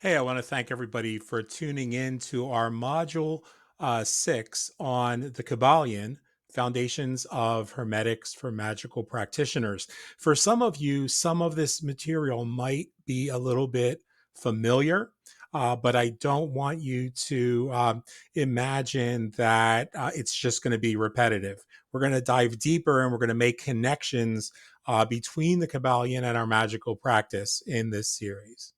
Hey, I want to thank everybody for tuning in to our module 6 on the Kyballion, Foundations of Hermetics for Magical Practitioners. For some of you, some of this material might be a little bit familiar, but I don't want you to imagine that it's just going to be repetitive. We're going to dive deeper and we're going to make connections between the Kyballion and our magical practice in this series.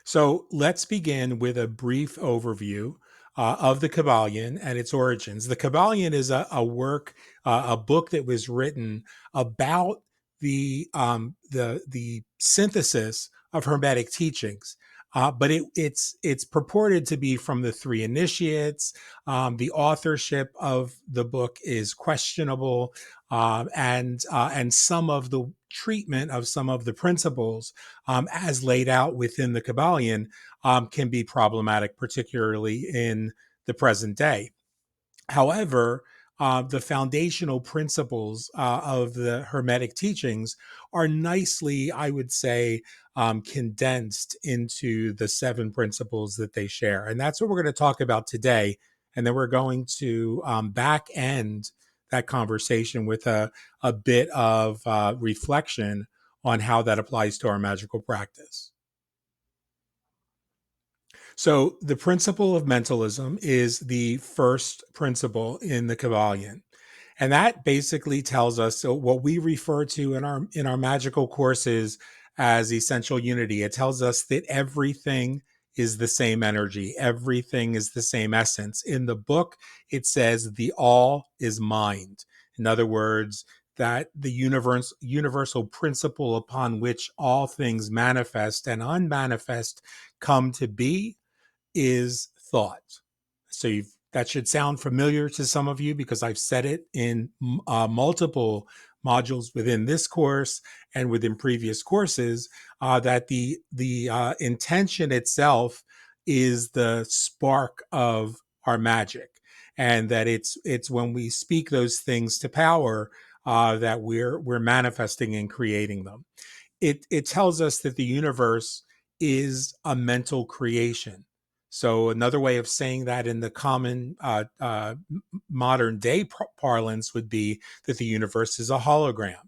So let's begin with a brief overview of the Kyballion and its origins. The Kyballion is a book that was written about the synthesis of Hermetic teachings. But it's purported to be from the three initiates. The authorship of the book is questionable, and some of the treatment of some of the principles as laid out within the Kyballion can be problematic, particularly in the present day. However, the foundational principles of the Hermetic teachings are nicely, I would say, condensed into the seven principles that they share. And that's what we're going to talk about today. And then we're going to back end that conversation with a bit of reflection on how that applies to our magical practice. So, the principle of mentalism is the first principle in the Kyballion. And that basically tells us, so what we refer to in our magical courses as essential unity. It tells us that everything is the same energy, everything is the same essence. In the book, it says the all is mind. In other words, that the universal principle upon which all things manifest and unmanifest come to be is thought. So that should sound familiar to some of you because I've said it in multiple modules within this course and within previous courses, that the intention itself is the spark of our magic, and that it's when we speak those things to power that we're manifesting and creating them. It tells us that the universe is a mental creation. So another way of saying that in the common modern day parlance would be that the universe is a hologram.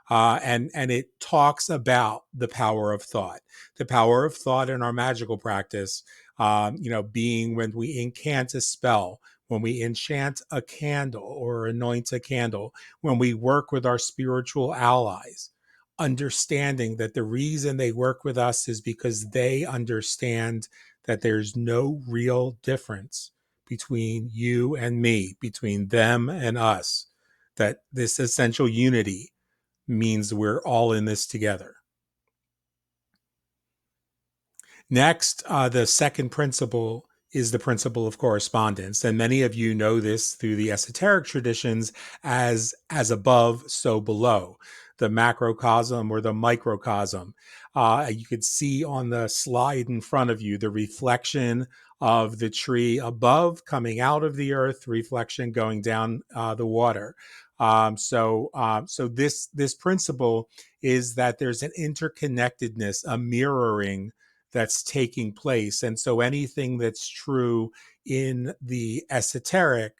And it talks about the power of thought in our magical practice. Being when we incant a spell, when we enchant a candle or anoint a candle, when we work with our spiritual allies, understanding that the reason they work with us is because they understand that there's no real difference between you and me, between them and us, that this essential unity means we're all in this together. Next, the second principle is the principle of correspondence. And many of you know this through the esoteric traditions as above, so below, the macrocosm or the microcosm. You could see on the slide in front of you the reflection of the tree above coming out of the earth, reflection going down the water. So this principle is that there's an interconnectedness, a mirroring that's taking place. And so anything that's true in the esoteric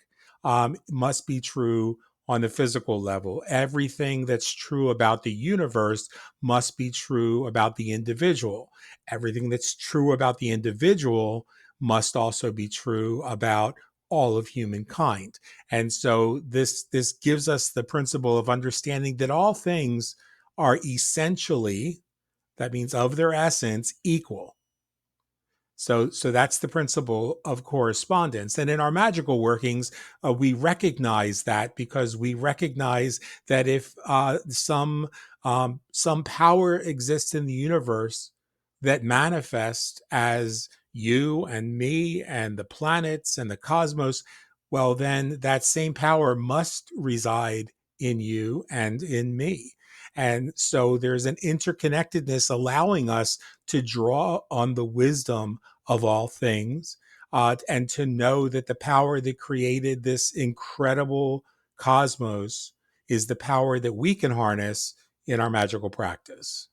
must be true on the physical level. Everything that's true about the universe must be true about the individual. Everything that's true about the individual must also be true about all of humankind. And so this gives us the principle of understanding that all things are essentially, that means of their essence, equal. So that's the principle of correspondence. And in our magical workings, we recognize that because we recognize that if some power exists in the universe that manifests as you and me and the planets and the cosmos, well, then that same power must reside in you and in me. And so there's an interconnectedness allowing us to draw on the wisdom of all things, and to know that the power that created this incredible cosmos is the power that we can harness in our magical practice.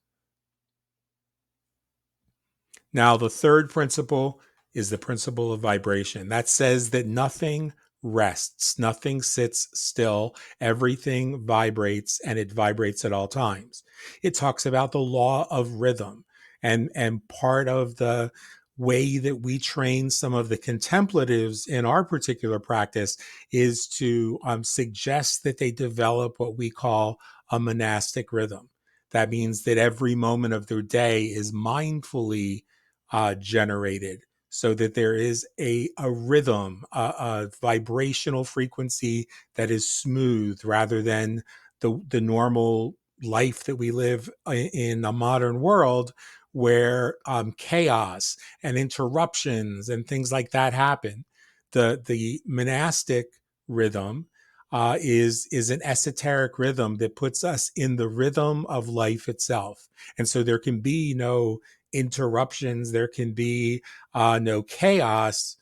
Now, the third principle is the principle of vibration. That says that nothing rests, nothing sits still, everything vibrates, and it vibrates at all times. It talks about the law of rhythm, and part of the way that we train some of the contemplatives in our particular practice is to suggest that they develop what we call a monastic rhythm. That means that every moment of their day is mindfully generated, so that there is a rhythm, a vibrational frequency that is smooth rather than the normal life that we live in a modern world where chaos and interruptions and things like that happen. The monastic rhythm is an esoteric rhythm that puts us in the rhythm of life itself, and so there can be no interruptions, there can be no chaos,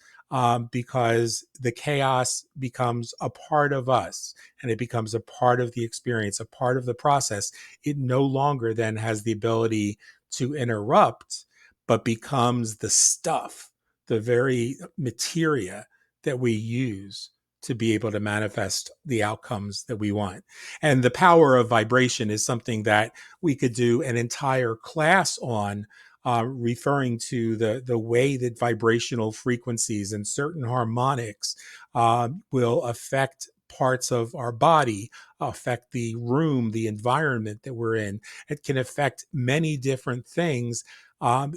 because the chaos becomes a part of us and it becomes a part of the experience, a part of the process. It no longer then has the ability to interrupt, but becomes the stuff, the very materia that we use to be able to manifest the outcomes that we want. And the power of vibration is something that we could do an entire class on, referring to the way that vibrational frequencies and certain harmonics will affect parts of our body, affect the room, the environment that we're in. It can affect many different things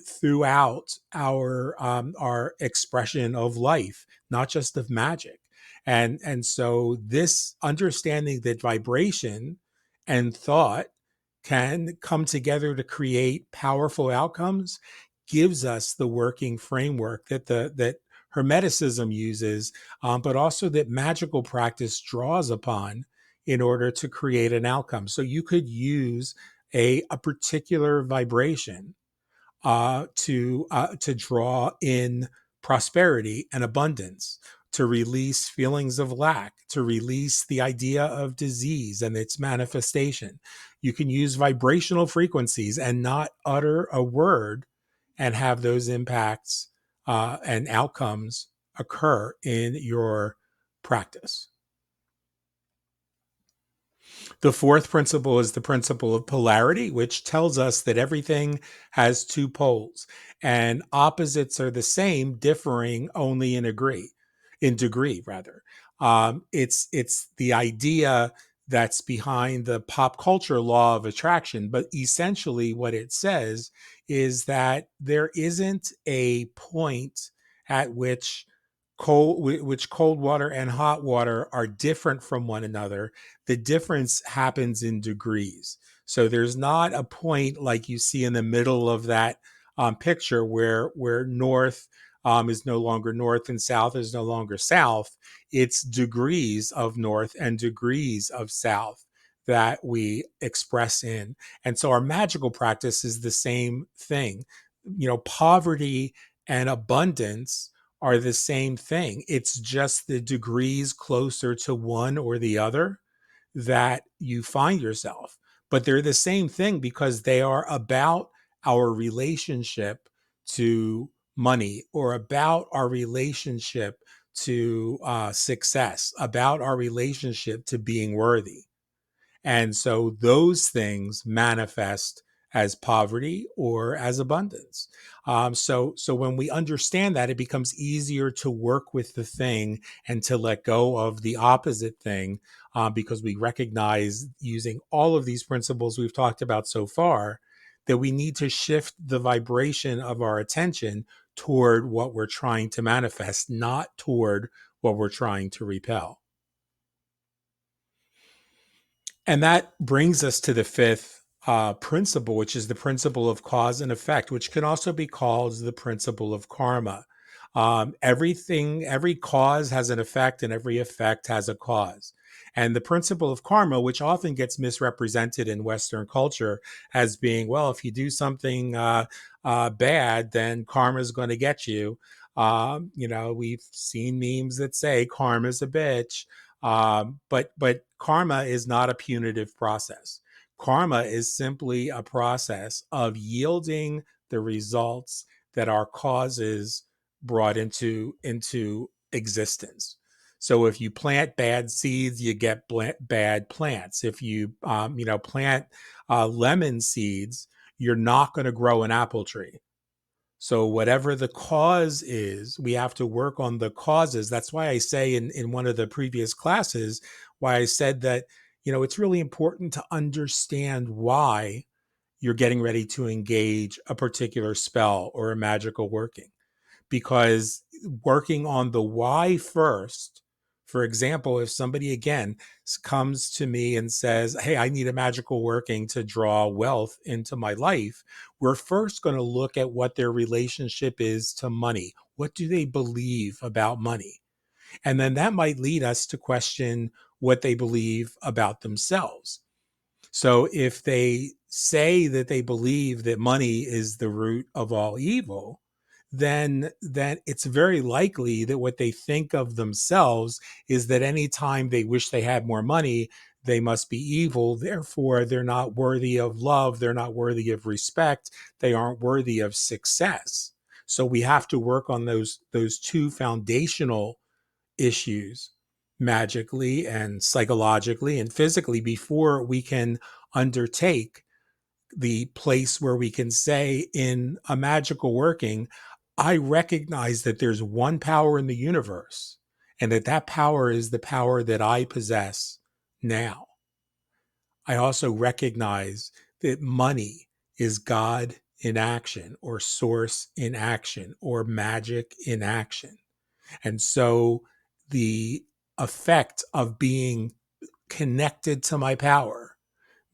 throughout our expression of life, not just of magic. And so this understanding that vibration and thought can come together to create powerful outcomes gives us the working framework that Hermeticism uses, but also that magical practice draws upon in order to create an outcome. So you could use a particular vibration to draw in prosperity and abundance, to release feelings of lack, to release the idea of disease and its manifestation. You can use vibrational frequencies and not utter a word and have those impacts and outcomes occur in your practice. The fourth principle is the principle of polarity, which tells us that everything has two poles and opposites are the same, differing only in degree rather. It's the idea that's behind the pop culture law of attraction, but essentially what it says is that there isn't a point at which cold water and hot water are different from one another. The difference happens in degrees. So there's not a point like you see in the middle of that picture where north is no longer north and south is no longer south. It's degrees of north and degrees of south that we express in. And so our magical practice is the same thing. Poverty and abundance are the same thing. It's just the degrees closer to one or the other that you find yourself. But they're the same thing because they are about our relationship to money, or about our relationship to success, about our relationship to being worthy. And so those things manifest as poverty or as abundance. So when we understand that, it becomes easier to work with the thing and to let go of the opposite thing, because we recognize, using all of these principles we've talked about so far, that we need to shift the vibration of our attention toward what we're trying to manifest, not toward what we're trying to repel. And that brings us to the fifth principle, which is the principle of cause and effect, which can also be called the principle of karma. Every cause has an effect, and every effect has a cause. And the principle of karma, which often gets misrepresented in Western culture as being, well, if you do something bad, then karma is going to get you. We've seen memes that say karma's a bitch. But karma is not a punitive process. Karma is simply a process of yielding the results that our causes brought into existence. So if you plant bad seeds, you get bad plants. If you plant lemon seeds, you're not going to grow an apple tree. So whatever the cause is, we have to work on the causes. That's why I say in one of the previous classes, why I said that, it's really important to understand why you're getting ready to engage a particular spell or a magical working, because working on the why first. For example, if somebody again comes to me and says, hey, I need a magical working to draw wealth into my life, we're first going to look at what their relationship is to money. What do they believe about money? And then that might lead us to question what they believe about themselves. So if they say that they believe that money is the root of all evil, then it's very likely that what they think of themselves is that anytime they wish they had more money, they must be evil. Therefore, they're not worthy of love. They're not worthy of respect. They aren't worthy of success. So we have to work on those two foundational issues, magically and psychologically and physically, before we can undertake the place where we can say in a magical working, I recognize that there's one power in the universe, and that power is the power that I possess now. I also recognize that money is God in action, or source in action, or magic in action. And so the effect of being connected to my power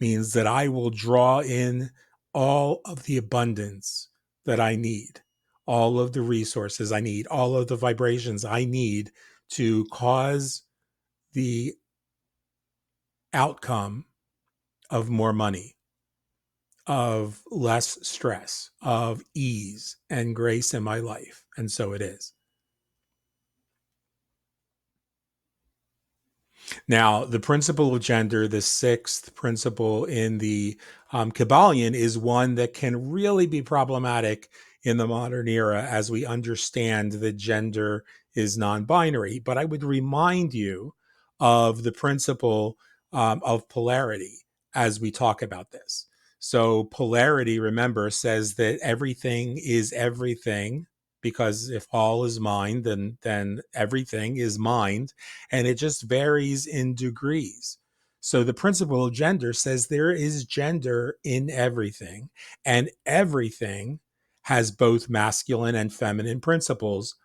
means that I will draw in all of the abundance that I need, all of the resources I need, all of the vibrations I need to cause the outcome of more money, of less stress, of ease and grace in my life. And so it is. Now, the principle of gender, the sixth principle in the Kyballion, is one that can really be problematic in the modern era as we understand that gender is non binary. But I would remind you of the principle of polarity as we talk about this. So, polarity, remember, says that everything is everything, because if all is mind, then everything is mind, and it just varies in degrees. So the principle of gender says there is gender in everything, and everything has both masculine and feminine principles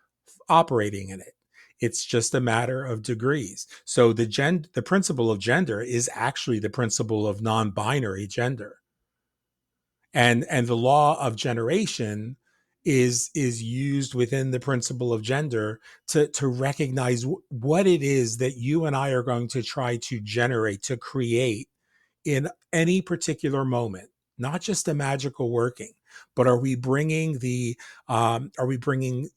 operating in it. It's just a matter of degrees. So the principle of gender is actually the principle of non-binary gender. And the law of generation is used within the principle of gender to recognize what it is that you and I are going to try to generate, to create in any particular moment. Not just a magical working, but are we bringing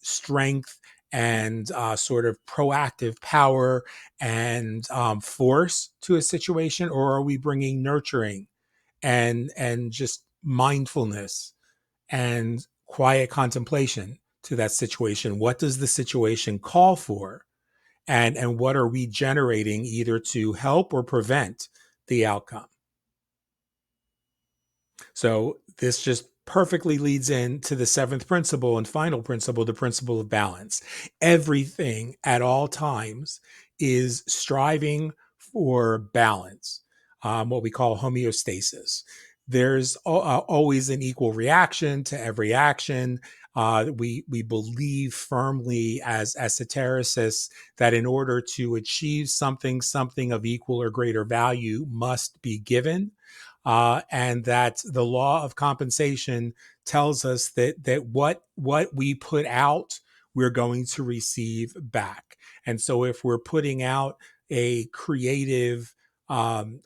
strength and sort of proactive power and force to a situation, or are we bringing nurturing and just mindfulness and quiet contemplation to that situation? What does the situation call for? And what are we generating either to help or prevent the outcome? So this just perfectly leads into the seventh principle and final principle, the principle of balance. Everything at all times is striving for balance, what we call homeostasis. There's always an equal reaction to every action. We believe firmly as esotericists that in order to achieve something of equal or greater value must be given, and that the law of compensation tells us that what we put out, we're going to receive back. And so, if we're putting out a creative and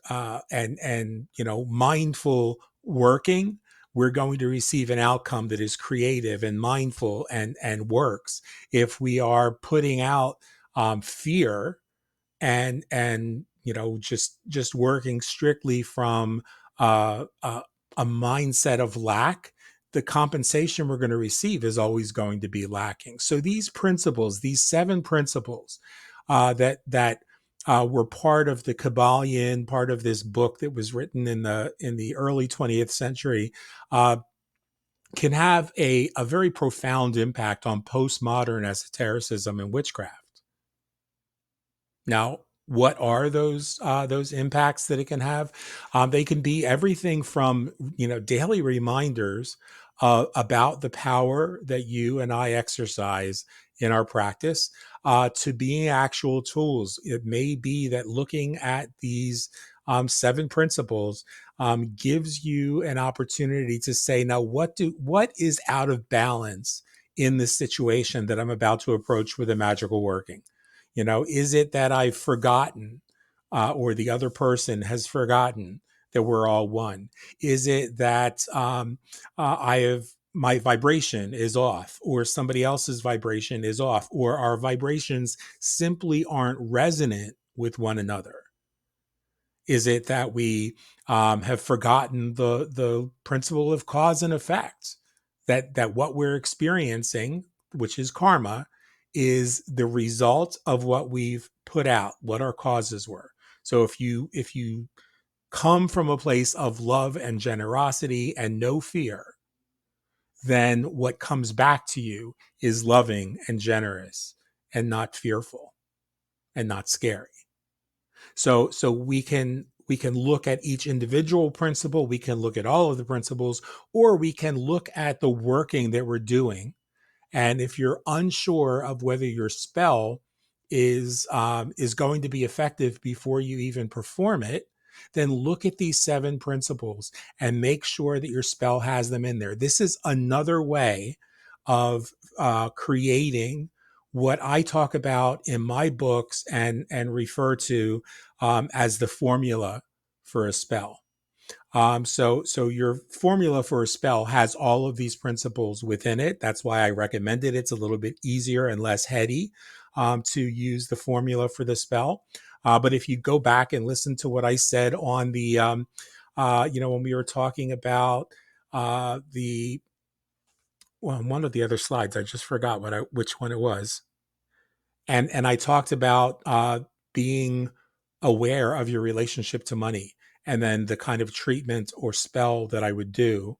mindful working, we're going to receive an outcome that is creative and mindful and works. If we are putting out fear and just working strictly from uh, a, a mindset of lack, the compensation we're going to receive is always going to be lacking. So these principles, these 7 principles that were part of the Kyballion, part of this book that was written in the early 20th century, can have a very profound impact on postmodern esotericism and witchcraft. Now, what are those impacts that it can have? They can be everything from daily reminders about the power that you and I exercise in our practice to being actual tools. It may be that looking at these 7 principles gives you an opportunity to say, now what is out of balance in this situation that I'm about to approach with a magical working? Is it that I've forgotten or the other person has forgotten that we're all one? Is it that my vibration is off, or somebody else's vibration is off, or our vibrations simply aren't resonant with one another? Is it that we have forgotten the principle of cause and effect? That what we're experiencing, which is karma, is the result of what we've put out, what our causes were. So if you come from a place of love and generosity and no fear, then what comes back to you is loving and generous and not fearful and not scary. So we can look at each individual principle, we can look at all of the principles, or we can look at the working that we're doing. And if you're unsure of whether your spell is going to be effective before you even perform it, then look at these 7 principles and make sure that your spell has them in there. This is another way of creating what I talk about in my books and refer to as the formula for a spell. So your formula for a spell has all of these principles within it. That's why I recommend it. It's a little bit easier and less heady to use the formula for the spell. But if you go back and listen to what I said on the, when we were talking about one of the other slides, I just forgot which one it was, and I talked about being aware of your relationship to money, and then the kind of treatment or spell that I would do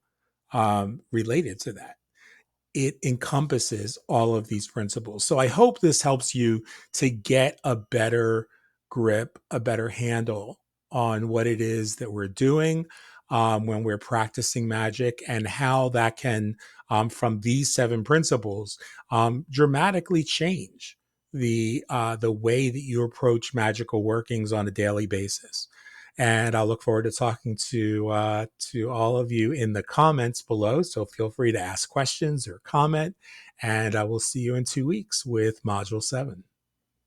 related to that. It encompasses all of these principles. So I hope this helps you to get a better grip, a better handle on what it is that we're doing when we're practicing magic, and how that can, from these 7 principles, dramatically change the way that you approach magical workings on a daily basis. And I look forward to talking to all of you in the comments below. So feel free to ask questions or comment. And I will see you in 2 weeks with Module 7.